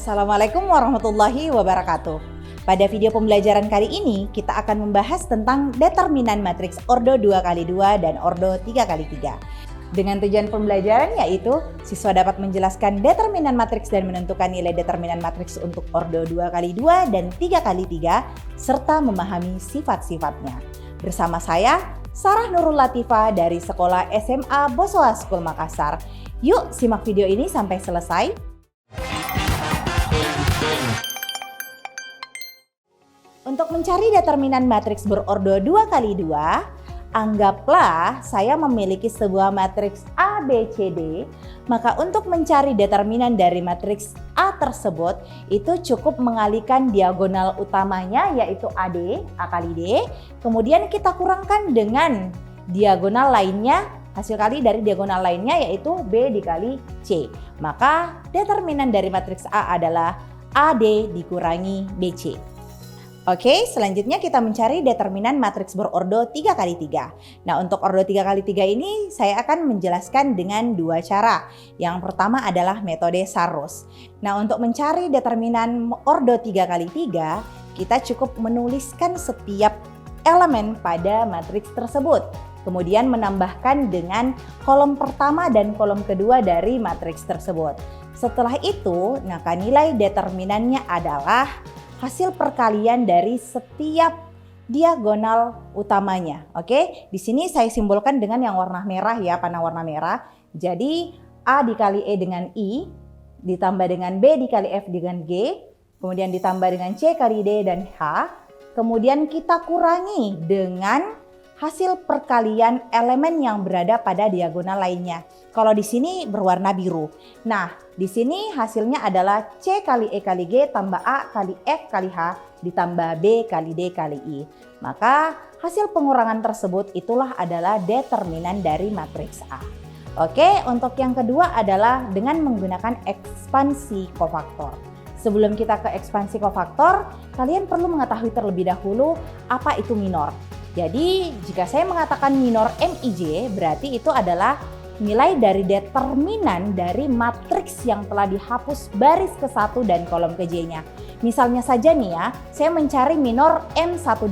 Assalamualaikum warahmatullahi wabarakatuh. Pada video pembelajaran kali ini, kita akan membahas tentang determinan matriks ordo 2x2 dan ordo 3x3. Dengan tujuan pembelajaran yaitu, siswa dapat menjelaskan determinan matriks dan menentukan nilai determinan matriks untuk ordo 2x2 dan 3x3, serta memahami sifat-sifatnya. Bersama saya, Sarah Nurul Latifah dari Sekolah SMA Bosowa School Makassar. Yuk simak video ini sampai selesai. Untuk mencari determinan matriks berordo 2x2, anggaplah saya memiliki sebuah matriks A, B, C, D. Maka untuk mencari determinan dari matriks A tersebut, itu cukup mengalihkan diagonal utamanya yaitu AD, A kali D. Kemudian kita kurangkan dengan diagonal lainnya, hasil kali dari diagonal lainnya yaitu B dikali C. Maka determinan dari matriks A adalah AD dikurangi BC. Oke, selanjutnya kita mencari determinan matriks berordo 3x3. Nah, untuk ordo 3x3 ini saya akan menjelaskan dengan dua cara. Yang pertama adalah metode Sarros. Nah, untuk mencari determinan ordo 3x3, kita cukup menuliskan setiap elemen pada matriks tersebut. Kemudian menambahkan dengan kolom pertama dan kolom kedua dari matriks tersebut. Setelah itu, maka nilai determinannya adalah hasil perkalian dari setiap diagonal utamanya. Oke, di sini saya simbolkan dengan yang warna merah ya, panah warna merah. Jadi A dikali E dengan I, ditambah dengan B dikali F dengan G, kemudian ditambah dengan C kali D dan H. Kemudian kita kurangi dengan hasil perkalian elemen yang berada pada diagonal lainnya. Kalau di sini berwarna biru. Nah, di sini hasilnya adalah C kali E kali G tambah A kali F kali H ditambah B kali D kali I. Maka hasil pengurangan tersebut itulah adalah determinan dari matriks A. Oke, untuk yang kedua adalah dengan menggunakan ekspansi kofaktor. Sebelum kita ke ekspansi kofaktor, kalian perlu mengetahui terlebih dahulu apa itu minor. Jadi jika saya mengatakan minor MIJ, berarti itu adalah nilai dari determinan dari matriks yang telah dihapus baris ke-1 dan kolom ke-J-nya. Misalnya saja nih ya, saya mencari minor M12.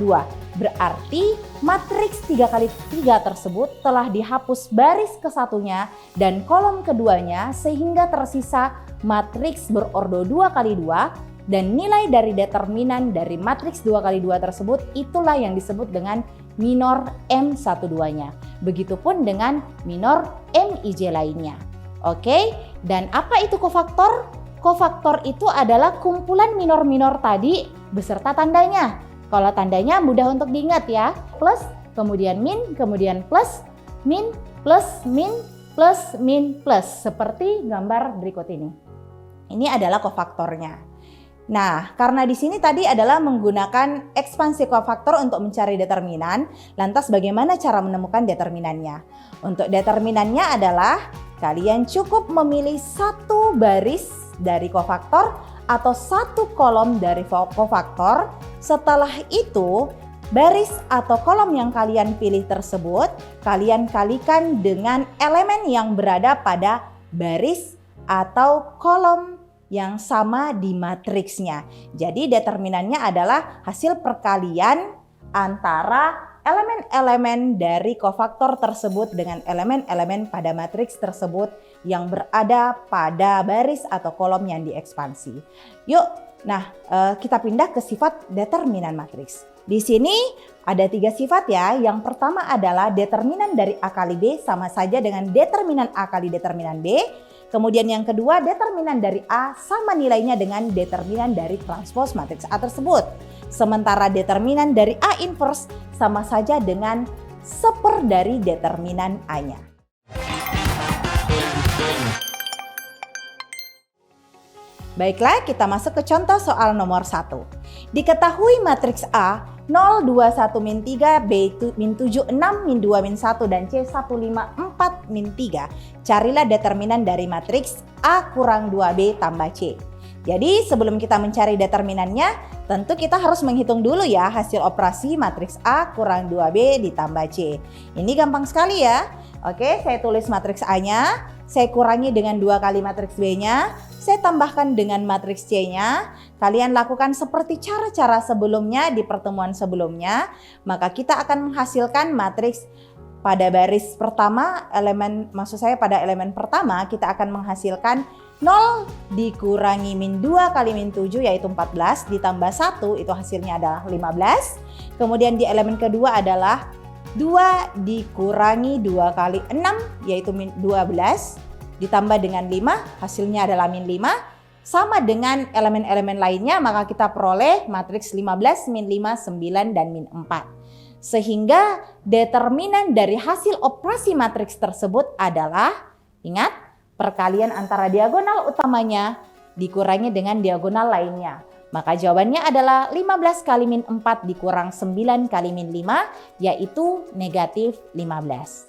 Berarti matriks 3x3 tersebut telah dihapus baris ke-1-nya dan kolom keduanya sehingga tersisa matriks berordo 2x2. Dan nilai dari determinan dari matriks 2x2 tersebut itulah yang disebut dengan minor M12-nya. Begitupun dengan minor MIJ lainnya. Oke, dan apa itu kofaktor? Kofaktor itu adalah kumpulan minor-minor tadi beserta tandanya. Kalau tandanya mudah untuk diingat ya. Plus, kemudian min, kemudian plus, min, plus, min, plus, min, plus. Seperti gambar berikut ini. Ini adalah kofaktornya. Nah, karena di sini tadi adalah menggunakan ekspansi kofaktor untuk mencari determinan, lantas bagaimana cara menemukan determinannya? Untuk determinannya adalah kalian cukup memilih satu baris dari kofaktor atau satu kolom dari kofaktor. Setelah itu, baris atau kolom yang kalian pilih tersebut, kalian kalikan dengan elemen yang berada pada baris atau kolom yang sama di matriksnya. Jadi determinannya adalah hasil perkalian antara elemen-elemen dari kofaktor tersebut dengan elemen-elemen pada matriks tersebut yang berada pada baris atau kolom yang diekspansi. Yuk, nah kita pindah ke sifat determinan matriks. Di sini ada 3 sifat ya. Yang pertama adalah determinan dari A kali B sama saja dengan determinan A kali determinan B. Kemudian yang kedua, determinan dari A sama nilainya dengan determinan dari transpos matriks A tersebut. Sementara determinan dari A inverse sama saja dengan seper dari determinan A-nya. Baiklah, kita masuk ke contoh soal nomor 1. Diketahui matriks A 0, 2, 1, min 3, B, min 7, 6, min 2, min 1, dan C 1, 5, 4, min 3. Carilah determinan dari matriks A kurang 2B tambah C. Jadi sebelum kita mencari determinannya, tentu kita harus menghitung dulu ya hasil operasi matriks A kurang 2B ditambah C. Ini gampang sekali ya. Oke, saya tulis matriks A-nya. saya kurangi dengan 2 kali matriks B-nya, saya tambahkan dengan matriks C-nya. Kalian lakukan seperti cara-cara sebelumnya di pertemuan sebelumnya, maka kita akan menghasilkan matriks pada baris pertama, pada elemen pertama kita akan menghasilkan 0 dikurangi min 2 kali min 7 yaitu 14 ditambah 1 itu hasilnya adalah 15. Kemudian di elemen kedua adalah 2 dikurangi 2 kali 6 yaitu min 12 ditambah dengan 5 hasilnya adalah min 5 sama dengan elemen-elemen lainnya, maka kita peroleh matriks 15 min 5 9 dan min 4. Sehingga determinan dari hasil operasi matriks tersebut adalah, ingat, perkalian antara diagonal utamanya dikurangi dengan diagonal lainnya. Maka jawabannya adalah 15 kali min 4 dikurang 9 kali min 5 yaitu negatif 15.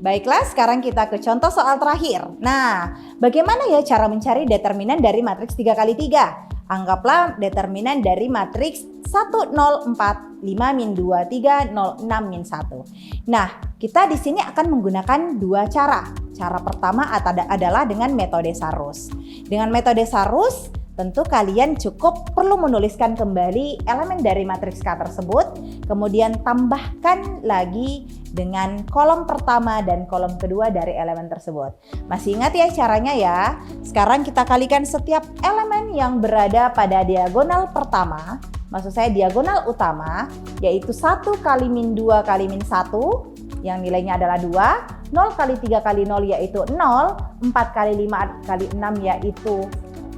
Baiklah, sekarang kita ke contoh soal terakhir. Nah, bagaimana ya cara mencari determinan dari matriks 3 kali 3? Anggaplah determinan dari matriks 1 0 4 5 min 2 3 0 6 min 1. Nah, kita di sini akan menggunakan dua cara. Cara pertama adalah dengan metode Sarus. Dengan metode Sarus, tentu kalian cukup perlu menuliskan kembali elemen dari matriks K tersebut, kemudian tambahkan lagi dengan kolom pertama dan kolom kedua dari elemen tersebut. Masih ingat ya caranya ya? Sekarang kita kalikan setiap elemen yang berada pada diagonal pertama, maksud saya diagonal utama, yaitu 1 kali min 2 kali min 1, yang nilainya adalah 2, 0 kali 3 kali 0 yaitu 0, 4 kali 5 kali 6 yaitu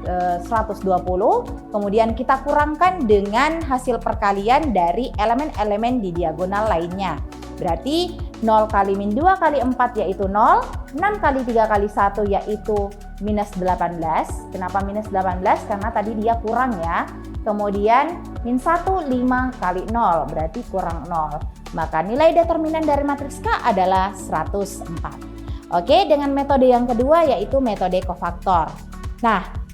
120, kemudian kita kurangkan dengan hasil perkalian dari elemen-elemen di diagonal lainnya. Berarti 0 kali min 2 kali 4 yaitu 0, 6 kali 3 kali 1 yaitu minus 18. Kenapa minus 18? Karena tadi dia kurang ya. Kemudian min 1, 5 kali 0 berarti kurang 0. Maka nilai determinan dari matriks K adalah 104. Oke, dengan metode yang kedua yaitu metode kofaktor. Nah,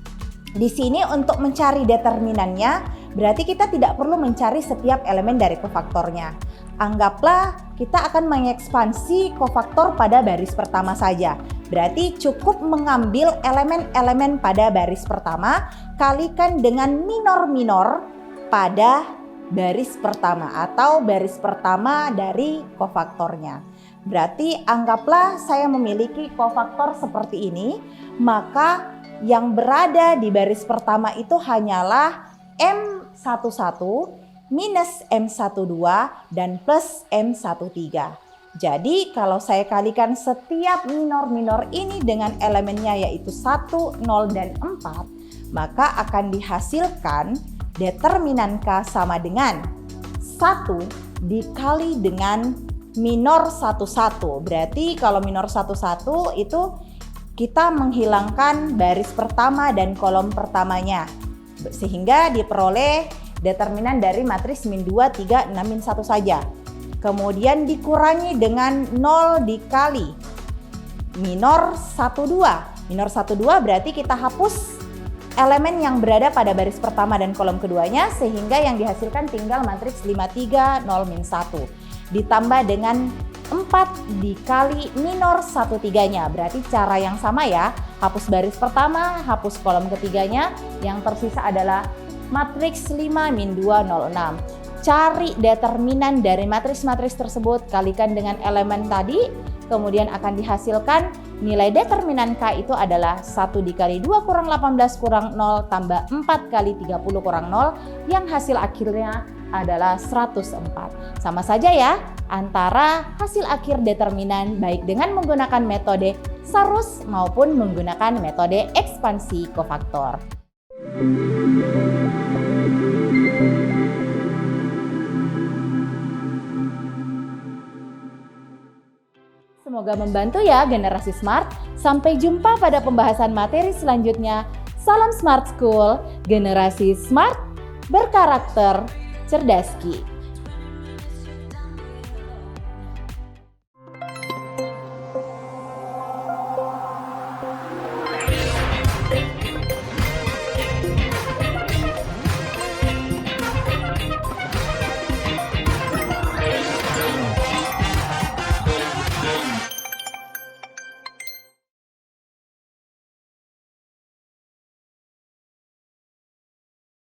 di sini untuk mencari determinannya berarti kita tidak perlu mencari setiap elemen dari kofaktornya. Anggaplah kita akan mengekspansi kofaktor pada baris pertama saja. Berarti cukup mengambil elemen-elemen pada baris pertama kalikan dengan minor-minor pada baris pertama atau baris pertama dari kofaktornya. Berarti anggaplah saya memiliki kofaktor seperti ini, maka yang berada di baris pertama itu hanyalah M11 minus M12 dan plus M13. Jadi kalau saya kalikan setiap minor-minor ini dengan elemennya yaitu 1, 0, dan 4, maka akan dihasilkan determinan K sama dengan 1 dikali dengan minor 11. Berarti kalau minor 11 itu kita menghilangkan baris pertama dan kolom pertamanya. Sehingga diperoleh determinan dari matriks min 2, 3, 6, min 1 saja. Kemudian dikurangi dengan 0 dikali minor 12. Minor 12 berarti kita hapus elemen yang berada pada baris pertama dan kolom keduanya, sehingga yang dihasilkan tinggal matriks 5, 3, 0, min 1. Ditambah dengan 4 dikali minor 1/3-nya. Berarti cara yang sama ya, hapus baris pertama, hapus kolom ketiganya, yang tersisa adalah matriks 5 min 2, 0, 6. Cari determinan dari matriks-matriks tersebut, kalikan dengan elemen tadi, kemudian akan dihasilkan nilai determinan K itu adalah 1 dikali 2 kurang 18 kurang 0 tambah 4 kali 30 kurang 0, yang hasil akhirnya adalah 104. Sama saja ya antara hasil akhir determinan baik dengan menggunakan metode Sarus maupun menggunakan metode ekspansi kofaktor. Semoga membantu ya generasi smart. Sampai jumpa pada pembahasan materi selanjutnya. Salam Smart School, generasi smart berkarakter cerdas Ki.